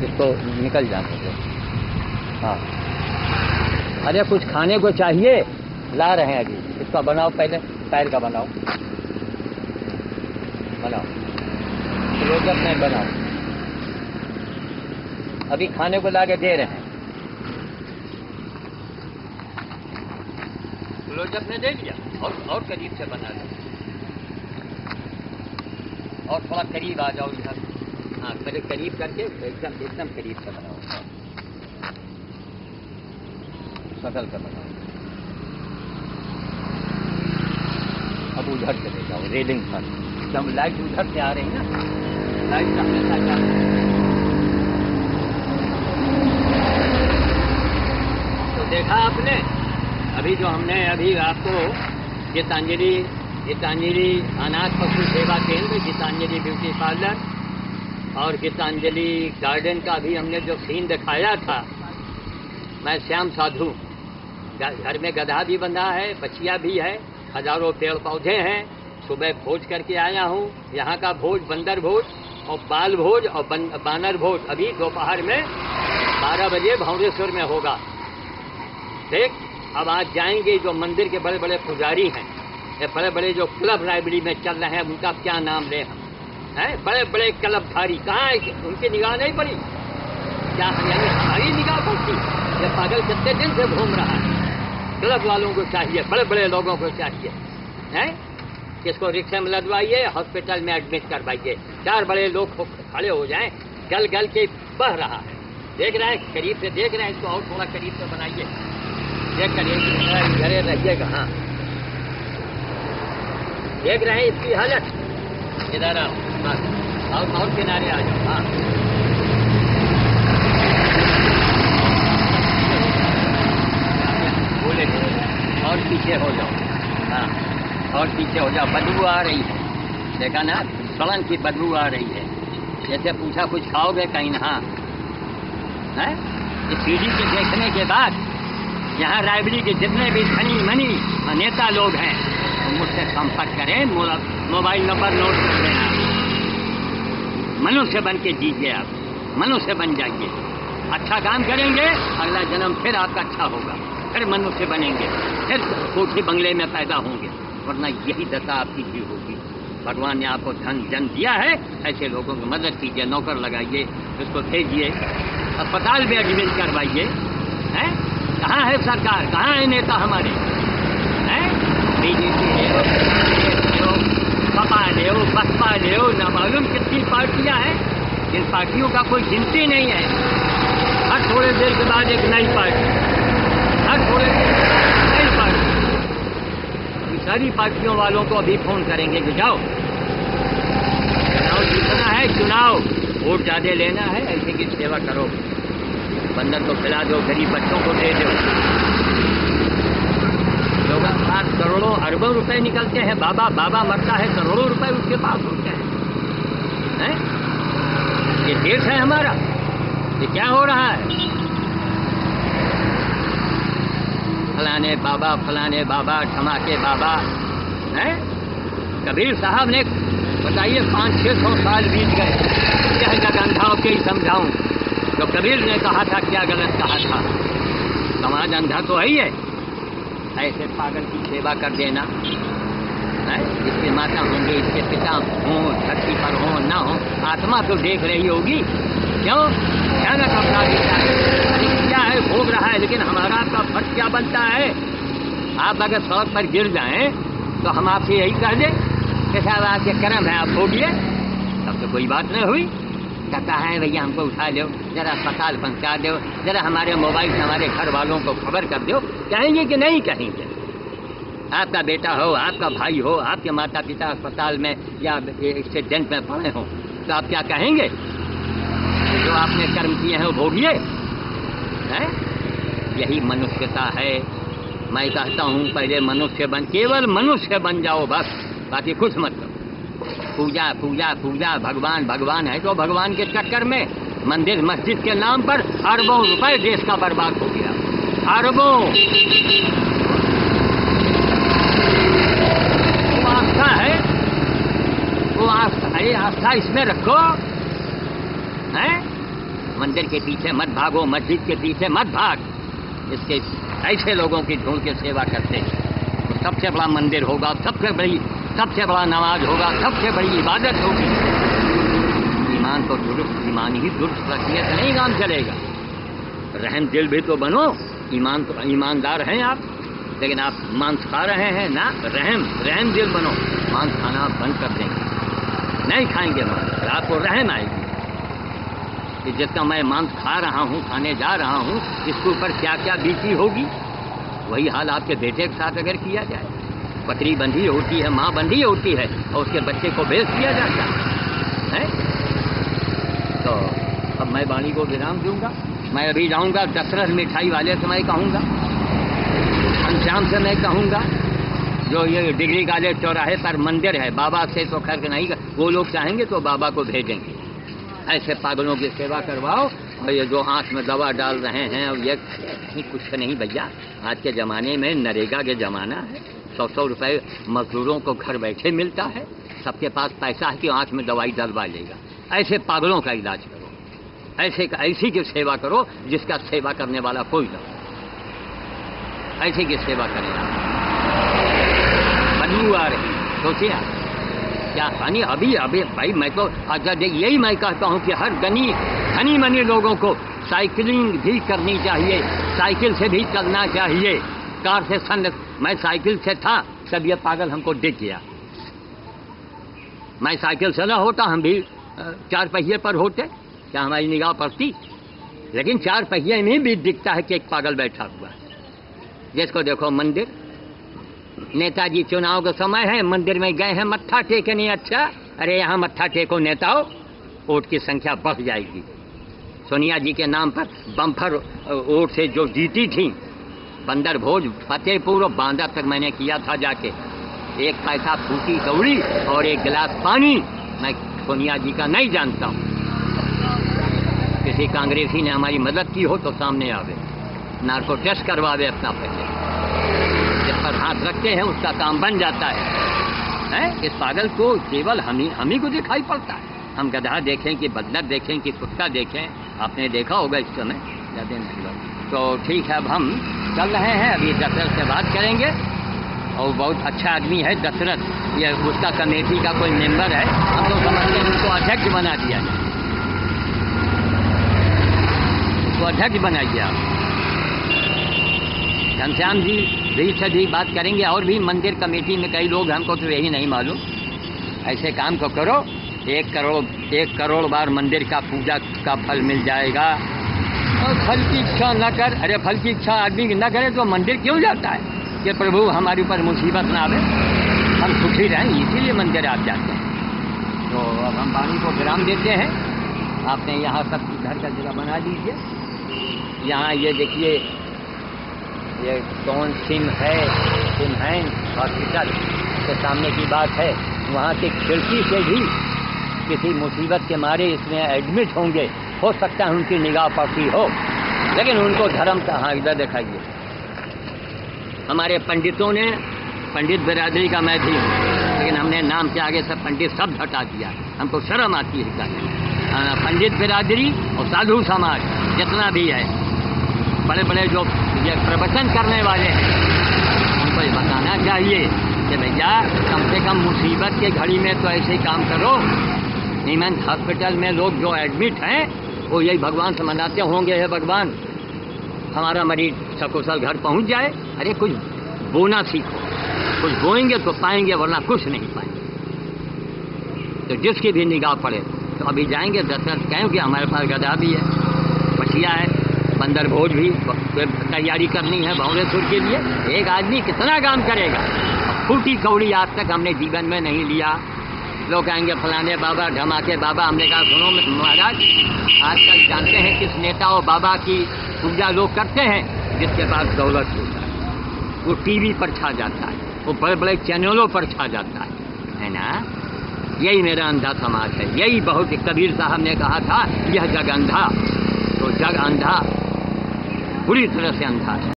इसको निकल जाने दो। हाँ, अरे कुछ खाने को चाहिए, ला रहे हैं अभी। इसका बनाओ, पहले पैर का बनाओ, बनाओ, क्लोजअप में बनाओ। अभी खाने को ला के दे रहे हैं। क्लोजअप में दे दिया, और करीब से बना लो, और थोड़ा करीब आ जाओ इधर। हाँ, पहले करीब करके एकदम करीब से बनाओ, सकल से बनाओ। अब उधर चले जाओ, रेलिंग पर। जब लाइट उधर से आ रही ना, लाइट का हमेशा जा रही। तो देखा आपने अभी जो हमने अभी आपको गीतांजलि अनाथ पशु सेवा केंद्र, गीतांजलि ब्यूटी पार्लर और गीतांजलि गार्डन का भी हमने जो सीन दिखाया था। मैं श्याम साधु, घर में गधा भी बंधा है, बचिया भी है, हजारों पेड़ पौधे हैं। सुबह भोज करके आया हूँ। यहाँ का भोज बंदर भोज और बाल भोज और बानर भोज अभी दोपहर में 12 बजे भौरेश्वर में होगा। देख, अब आज जाएंगे जो मंदिर के बड़े बड़े पुजारी हैं, ये बड़े बड़े जो क्लब रायबरी में चल रहे हैं, उनका क्या नाम लें हम, हैं? बड़े बड़े क्लबधारी कहाँ है? उनकी निगाह नहीं पड़ी क्या? यानी हमारी निगाह पड़ती? ये पागल कितने दिन से घूम रहा है। क्लब वालों को चाहिए, बड़े बड़े लोगों को चाहिए, हैं? किसको रिक्शा में लदवाइए, हॉस्पिटल में एडमिट करवाइए, 4 बड़े लोग खड़े हो जाएं। गल गल के बह रहा है। देख रहे हैं, करीब से देख रहे हैं, इसको और थोड़ा करीब से बनाइए। देख कर घरे रहिएगा। हाँ, देख रहे हैं इसकी हालत। इधर आओ, और किनारे आ जाओ। हाँ, बोले और पीछे हो जाओ। हाँ, और पीछे हो जाओ। बदबू आ रही है, देखा ना, सड़न की बदबू आ रही है। जैसे पूछा कुछ खाओगे कहीं? हाँ, है? इस सीढ़ी के देखने के बाद यहाँ रायबरी के जितने भी धनी मनी नेता लोग हैं, तो मुझसे संपर्क करें। मोबाइल नंबर नोट कर लेना। मनुष्य बन के जीजिए, आप मनुष्य बन जाइए। अच्छा काम करेंगे, अगला जन्म फिर आपका अच्छा होगा, फिर मनुष्य बनेंगे, फिर कोठी बंगले में पैदा होंगे। वरना यही दशा आपकी भी होगी। भगवान ने आपको धन जन दिया है, ऐसे लोगों की मदद कीजिए, नौकर लगाइए, उसको भेजिए, अस्पताल में एडमिट करवाइए। हैं? कहाँ है सरकार? कहाँ है नेता हमारे? हैं? बीजेपी ले लो, सपा ले लो, बसपा ले लो, न मालूम कितनी पार्टियां हैं। इन पार्टियों का कोई गिनती नहीं है। हर थोड़े देर के बाद एक नई पार्टी, हर थोड़े देर के बाद नई पार्टी। सारी पार्टियों वालों को अभी फोन करेंगे कि जाओ, चुनाव जीतना है, चुनाव वोट ज्यादा लेना है, ऐसे की सेवा करो। बंदर को खिला दो, गरीब बच्चों को दे दो। लोगों के पास करोड़ों अरबों रुपए निकलते हैं। बाबा बाबा मरता है, करोड़ों रुपए उसके पास होते हैं। ये देश है हमारा, ये क्या हो रहा है? फलाने बाबा धमाके बाबा हैं? कबीर साहब ने बताइए 500-600 साल बीत गए। यह जगंधाओं के ही समझाऊं तो कबीर ने कहा था, क्या गलत कहा था? समाज अंधा तो है ही है। ऐसे पागल की सेवा कर देना है। इसके माता होंगे, इसके पिता हों, धरती पर हो ना हो, आत्मा तो देख रही होगी। क्यों भयानक अपराधी क्या है, भोग रहा है, लेकिन हमारा आपका फर्ज क्या बनता है? आप अगर सड़क पर गिर जाएं तो हम आपसे यही कह दें कि साहब आपके कर्म है, आप भोगिए, तब तो कोई बात नहीं हुई। कहता है भैया हमको उठा लो, जरा अस्पताल पहुंचा दो, जरा हमारे मोबाइल से हमारे घर वालों को खबर कर दो। कहेंगे कि नहीं कहेंगे? आपका बेटा हो, आपका भाई हो, आपके माता पिता अस्पताल में या एक्सीडेंट में पड़े हो, तो आप क्या कहेंगे? जो आपने कर्म किए हैं वो भोगिए। यही मनुष्यता है। मैं कहता हूँ पहले मनुष्य बन, केवल मनुष्य बन जाओ बस, बाकी कुछ मत करो। पूजा पूजा पूजा, भगवान भगवान है तो भगवान के चक्कर में मंदिर मस्जिद के नाम पर अरबों रुपए देश का बर्बाद हो गया, अरबों। वो आस्था है, वो आस्था है, आस्था इसमें रखो, हैं? मंदिर के पीछे मत भागो, मस्जिद के पीछे मत भाग। इसके ऐसे लोगों की ढूंढ के सेवा करते हैं तो सबसे बड़ा मंदिर होगा, सबसे बड़ा नमाज होगा, सबसे बड़ी इबादत होगी। ईमान तो दुरुस्त, ईमान ही दुरुस्त रखने से नहीं काम चलेगा। रहम दिल भी तो बनो। ईमान तो ईमानदार हैं आप, लेकिन आप मांस खा रहे हैं ना। रहम दिल बनो। मांस खाना आप बंद कर देंगे, नहीं खाएंगे मांस। आपको रहम आएगी कि जिसका मैं मांस खा रहा हूँ, खाने जा रहा हूँ, इसके ऊपर क्या क्या बीती होगी। वही हाल आपके बेटे के साथ अगर किया जाए, बकरी बंधी होती है, माँ बंधी होती है और उसके बच्चे को बेच दिया जाता है। तो अब मैं वाणी को विराम दूंगा। मैं अभी जाऊंगा दशरथ मिठाई वाले से मैं कहूँगा, घनश्याम से मैं कहूँगा, जो ये डिग्री कॉलेज चौराहे पर मंदिर है, बाबा से तो खैर नहीं, वो लोग चाहेंगे तो बाबा को भेजेंगे। ऐसे पागलों की सेवा करवाओ। और ये जो आँख में दवा डाल रहे हैं, और ये कुछ नहीं भैया। आज के ज़माने में नरेगा के ज़माना है, 100 रुपये मजदूरों को घर बैठे मिलता है। सबके पास पैसा है कि आँख में दवाई डलवा लेगा। ऐसे पागलों का इलाज करो, ऐसी की सेवा करो जिसका सेवा करने वाला कोई ना हो। ऐसी की सेवा करेगा। बदबू आ रही, सोचिए क्या हानि। अभी भाई मैं तो अच्छा यही मैं कहता हूँ कि हर धनी मनी लोगों को साइकिलिंग भी करनी चाहिए, साइकिल से भी चलना चाहिए। कार से मैं साइकिल से था, तब ये पागल हमको दिख गया। मैं साइकिल से ना होता, हम भी 4 पहिए पर होते, क्या हमारी निगाह पड़ती। लेकिन 4 पहिए में भी दिखता है कि एक पागल बैठा हुआ है। जिसको देखो मंदिर, नेताजी चुनाव का समय है, मंदिर में गए हैं मत्था टेकने। अच्छा, अरे यहाँ मत्था टेको नेताओं, वोट की संख्या बढ़ जाएगी। सोनिया जी के नाम पर बम्फर वोट से जो जीती थी, बंदर भोज, फतेहपुर और बांदा तक मैंने किया था जाके। 1 पैसा फूटी कौड़ी और 1 गिलास पानी। मैं सोनिया जी का नहीं जानता हूँ। किसी कांग्रेसी ने हमारी मदद की हो तो सामने आवे, नार्को टेस्ट करवावे अपना पैसे। जिस पर हाथ रखते हैं उसका काम बन जाता है? इस पागल को केवल हम ही को दिखाई पड़ता है। हम गधा देखें कि बंदर देखें कि कुत्ता देखें, आपने देखा होगा इस समय ज़्यादा नहीं। तो ठीक है, अब हम चल रहे हैं, अभी दशरथ से बात करेंगे। और बहुत अच्छा आदमी है दशरथ, ये उसका कमेटी का कोई मेंबर है। हम लोग समझते हैं उसको अध्यक्ष बना दिया जाए, उसको अध्यक्ष बनाइए आप। घनश्याम जी भी से भी बात करेंगे, और भी मंदिर कमेटी में कई लोग, हमको तो यही नहीं मालूम। ऐसे काम को करो, 1 करोड़ बार मंदिर का पूजा का फल मिल जाएगा। और फल की इच्छा न कर, अरे फल की इच्छा आदमी न करे तो मंदिर क्यों जाता है कि प्रभु हमारे ऊपर मुसीबत ना आवे, हम सुखी रहें, इसीलिए मंदिर आप जाते हैं। तो अब हम वाणी को विराम देते हैं। आपने यहाँ सब घर का जगह बना दीजिए। यहाँ ये देखिए, ये कौन सिम है हॉस्पिटल के सामने की बात है। वहाँ की खिड़की से भी किसी मुसीबत के मारे इसमें एडमिट होंगे, हो सकता है उनकी निगाह पड़ती हो, लेकिन उनको धर्म का, हाँ इधर दिखाइए। हमारे पंडितों ने, पंडित बिरादरी का मैं भी हूँ, लेकिन हमने नाम के आगे सब पंडित सब हटा दिया। हमको शर्म आती है क्या। पंडित बिरादरी और साधु समाज जितना भी है, बड़े बड़े जो ये प्रवचन करने वाले हैं, उनको ये बताना चाहिए कि भैया कम से कम मुसीबत के घड़ी में तो ऐसे ही काम करो। नीमंत हॉस्पिटल में लोग जो एडमिट हैं वो यही भगवान से मनाते होंगे, है भगवान हमारा मरीज सकुशल घर पहुंच जाए। अरे कुछ बोना सीखो, कुछ बोएंगे तो पाएंगे, वरना कुछ नहीं पाएंगे। तो जिसकी भी निगाह पड़े तो अभी जाएंगे दशरथ, कहेंगे हमारे पास गधा भी है, पछिया है, बंदर भोज भी तैयारी करनी है भौरेश्वर के लिए। एक आदमी कितना काम करेगा। फूटी कौड़ी आज तक हमने जीवन में नहीं लिया। लोग कहेंगे फलाने बाबा, ढमाके बाबा। हमने कहा सुनो महाराज, आजकल जानते हैं किस नेता और बाबा की पूजा लोग करते हैं? जिसके पास दौलत होता है, वो टीवी पर छा जाता है, वो बड़े बड़े चैनलों पर छा जाता है ना। यही मेरा अंधा समाज है। यही बहुत कबीर साहब ने कहा था, यह जग अंधा। तो जग अंधा, बुरी तरह से अंधा है।